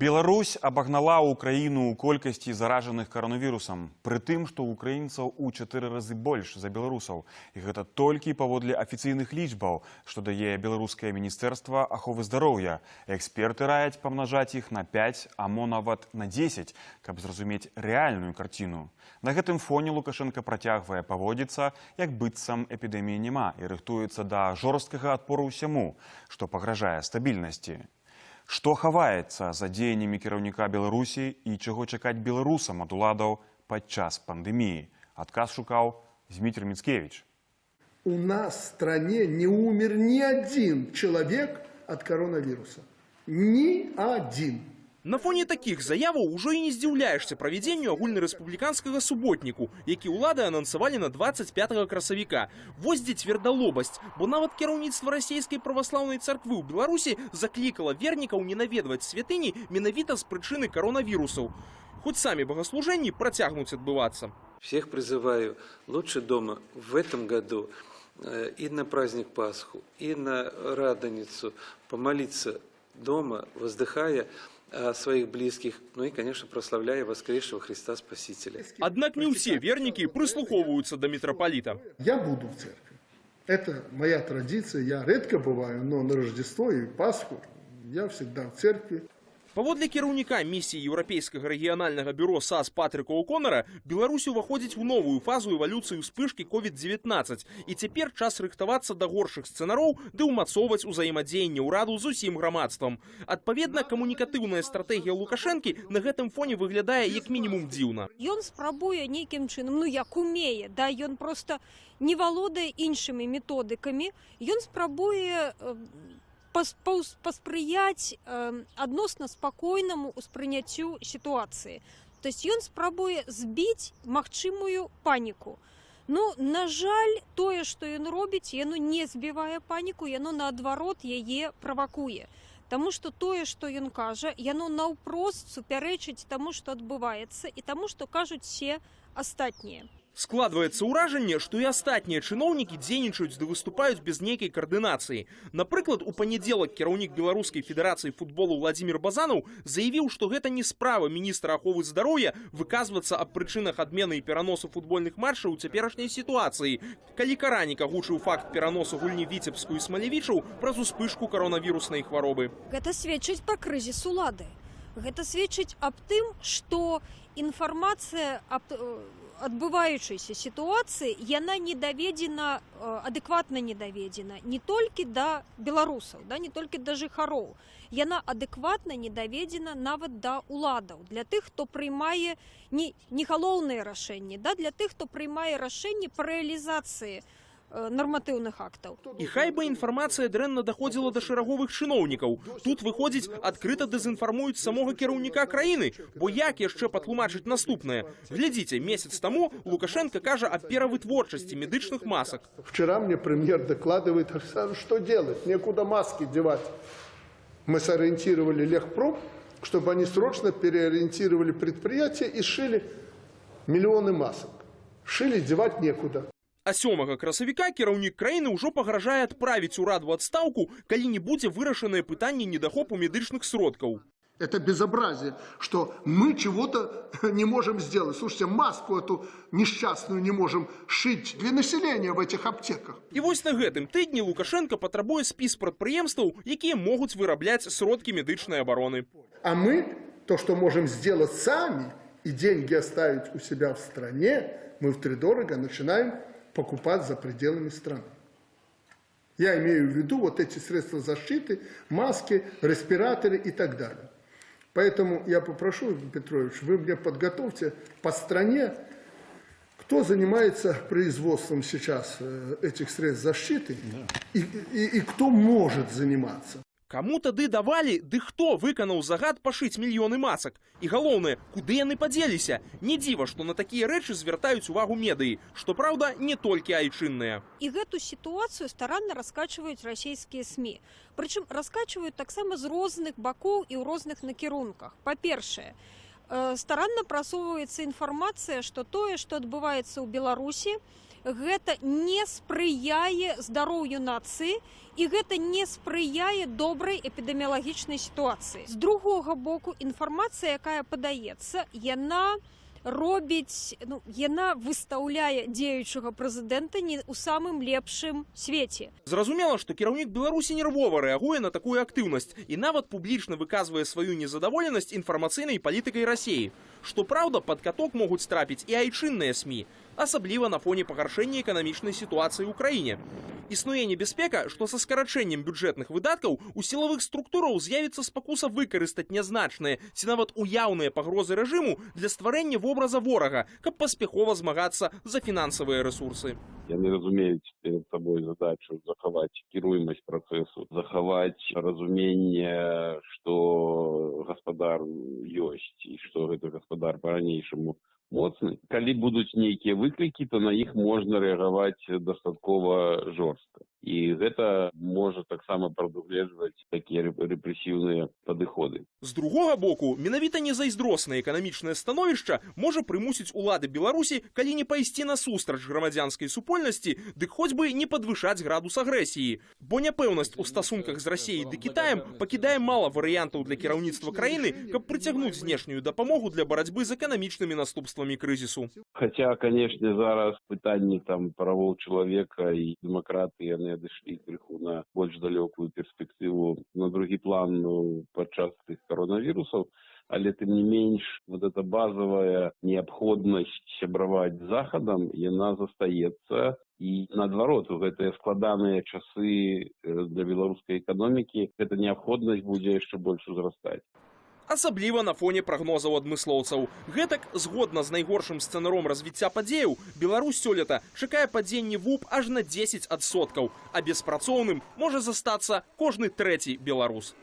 Беларусь абагнала Украіну ў колькасці заражаных каранавірусам, пры тым, што украінцаў у 4 разы больш за беларусаў. І гэта толькі паводле афіцыйных лічбаў, што дае беларускае міністэрства аховы здароўя. Эксперты раяць памнажаць іх на 5, а мо нават на 10, каб зразумець рэальную карціну. На гэтым фоне Лукашенко працягвае паводзіцца, як быццам эпідэміі няма і рыхтуецца да жорсткага адпору ўсяму, што пагражае стабільнасці. Што хаваецца за дзеяннямі кіраўніка Беларусі і чаго чакаць беларусам ад уладаў падчас пандэміі? Адказ шукаў Дмитрий Мицкевич. У нас в стране не умер ни один человек от коронавируса. Ни один. На фоне таких заяваў ужо і не здзіўляешся правядзенню агульнарэспубліканскага суботніку, які ўлады анансавалі на 25 красавіка. Вось дзе цвердалобасць, бо нават кіраўніцтва расійскай праваслаўнай царквы ў Беларусі заклікала вернікаў не наведваць святыні менавіта з прычыны коронавірусаў. Хоць самі богослужэнні працягнуць адбывацца. Всех призываю лучше дома в этом году и на праздник Пасху, и на Радоницу помолиться дома, воздыхая о своих близких, ну и, конечно, прославляя воскресшего Христа Спасителя. Однако не все верники прислуховываются до митрополита. Я буду в церкви. Это моя традиция. Я редко бываю, но на Рождество и Пасху я всегда в церкви. Паводле кіраўніка місіі Еўрапейскага рэгіянальнага бюро САС Патрыка О'Коннара, Беларусь уваходзіць у новую фазу эвалюцыі ўспышкі COVID-19. І цяпер час рыхтавацца да горшых сцэнароў ды ўмацоўваць узаемадзеянне ўраду з усім грамадствам. Адпаведна, камунікатыўная стратэгія Лукашэнкі на гэтым фоне выглядае як мінімум дзіўна. Ён спрабуе нейкім чынам, як умее, да, ён проста не валодае іншымі методыкамі, ён спрабуе паспрыяць адносна спакойнаму ўспрыняццю сітуацыі. То есть ён спрабуе збіць магчымую паніку. Ну, на жаль, тое, што ён робіць, яно не збівае паніку, яно наадварот яе правакуе. Таму што тое, што ён кажа, яно наўпрост супярэчыць таму, што адбываецца, і таму, што кажуць все астатнія. Складваецца ўражанне, што і астатнія чыноўнікі дзейнічаюць ды выступаюць без нейкай каардынацыі. Напрыклад, у панядзелак кіраўнік Беларускай федэрацыі футболу Владзімір Базанаў заявіў, што гэта не справа міністра аховы здароўя выказвацца аб прычынах адмены і пераносу футбольных матчаў у цяперашняй сітуацыі, калі каранік агучыў факт пераносу гульні Віцебску і Смалевічаў праз успышку каронавіруснай хваробы. Гэта сведчыць пра крызіс улады. Гэта сведчыць аб тым, што інфармацыя аб адбываючейся сітуацыі, яна не даведзена, адэкватна не даведзена не толькі да беларусаў, да, не толькі да жыхароў. Яна адэкватна не даведзена нават да ўладаў, для тых, хто прымае не галоўныя рашэнні, да, для тых, хто прымае рашэнні па рэалізацыі нарматыўных актаў. І хай бы інфармацыя дрэнна даходзіла да шэраговых чыноўнікаў. Тут, выходзіць, адкрыта дэзінфармуюць самога кіраўніка краіны. Бо як яшчэ патлумачыць наступнае? Глядзіце, месяц таму Лукашенко кажа аб перавытворчасці медычных масак. Вчера мне премьер докладывает, Александр, что делать? Некуда маски девать. Мы сориентировали Лехпром, чтобы они срочно переориентировали предприятие и сшили миллионы масок. Шили, девать некуда. А 7 красавіка кіраўнік краіны ўжо пагражае адправіць ураду адстаўку, калі не будзе вырашанае пытанне недахопу медычных сродкаў. Это безобразие, что мы чего-то не можем сделать. Слушайте, маску эту несчастную не можем шить для населения в этих аптеках. І вось на гэтым тыдні Лукашенко патрабуе спіс прадпрыемстваў, якія могуць вырабляць сродкі медычнай абароны. А мы, то, что можем сделать сами, и деньги оставить у себя в стране, мы втридорого начинаем покупать за пределами страны. Я имею в виду вот эти средства защиты, маски, респираторы и так далее. Поэтому я попрошу, Петрович, вы мне подготовьте по стране, кто занимается производством сейчас этих средств защиты и кто может заниматься. Каму тады давалі, ды хто выканаў загад пашыць мільёны масак? І галоўнае, куды яны падзеліся? Не дзіва, што на такія рэчы звяртаюць увагу медыі, што, праўда, не толькі айчынныя. І гэту сітуацыю старанна раскачваюць расійскія СМІ. Прычым раскачваюць таксама з розных бакоў і ў розных накірунках. Па-першае, старанна прасоўваецца інфармацыя, што тое, што адбываецца ў Беларусі, гэта не спрыяе здароўю нацыі і гэта не спрыяе добрай эпідэміялагічнай сітуацыі. З другога боку, інфармацыя, якая падаецца, яна робіць, яна выстаўляе дзеючага прэзідэнта не ў самым лепшым свеце. Зразумела, што кіраўнік Беларусі нервова рэагуе на такую актыўнасць і нават публічна выказвае сваю незадаволенасць інфармацыйнай палітыкай Расіі. Што праўда, пад каток могуць трапіць і айчынныя СМІ, асабліва на фоне пагаршэння эканамічнай сітуацыі ў краіне. Існуе небяспека, што са скарачэннем бюджэтных выдаткаў у сілавых структураў з'явіцца спакуса выкарыстаць нязначныя ці нават уяўныя пагрозы рэжыму для стварэння вобраза ворага, каб паспяхова змагацца за фінансавыя рэсурсы. Яны разумеюць перед сабой задачу захаваць кіруемасць працэсу, захаваць разуменне, што гаспадар ёсць і што гэты гаспадар па-ранейшаму моцны. Калі будуць нейкія выклікі, то на іх можна рэагаваць дастаткова жорстка. І гэта можа таксама прадугледжваць такія рэпрэсіўныя падыходы. З другога боку, менавіта незайздроснае эканамічнае становішча можа прымусіць улады Беларусі, калі не пайсці насустрач грамадзянскай супольнасці, дык хоць бы не падвышаць градус агрэсіі. Бо няпэўнасць у стасунках з Расіяй ды Кітаем пакідае мала варыянтаў для кіраўніцтва краіны, каб прыцягнуць знешнюю дапамогу для барацьбы з эканамічнымі наступствамі крызісу. Хаця, канешне, зараз пытанні правоў чалавека і дэмакратыі яны адышлі крыху на больш далёкую перспектыву, на другі план падчас тых каронавірусаў, але тым не менш вот эта базовая неабходнасць сябраваць з Захадам, яна застаецца. І наадварот, у гэтыя складаныя часы для беларускай эканомікі гэта неабходнасць будзе яшчэ больш узрастаць. Асабліва на фоне прагнозаў адмыслоўцаў. Гэтак, згодна з найгоршым сцэнаром развіцця падзеяў, Беларусь сёлета чакае падзенне ВУП аж на 10%, а беспрацоўным можа застацца кожны трэці беларус.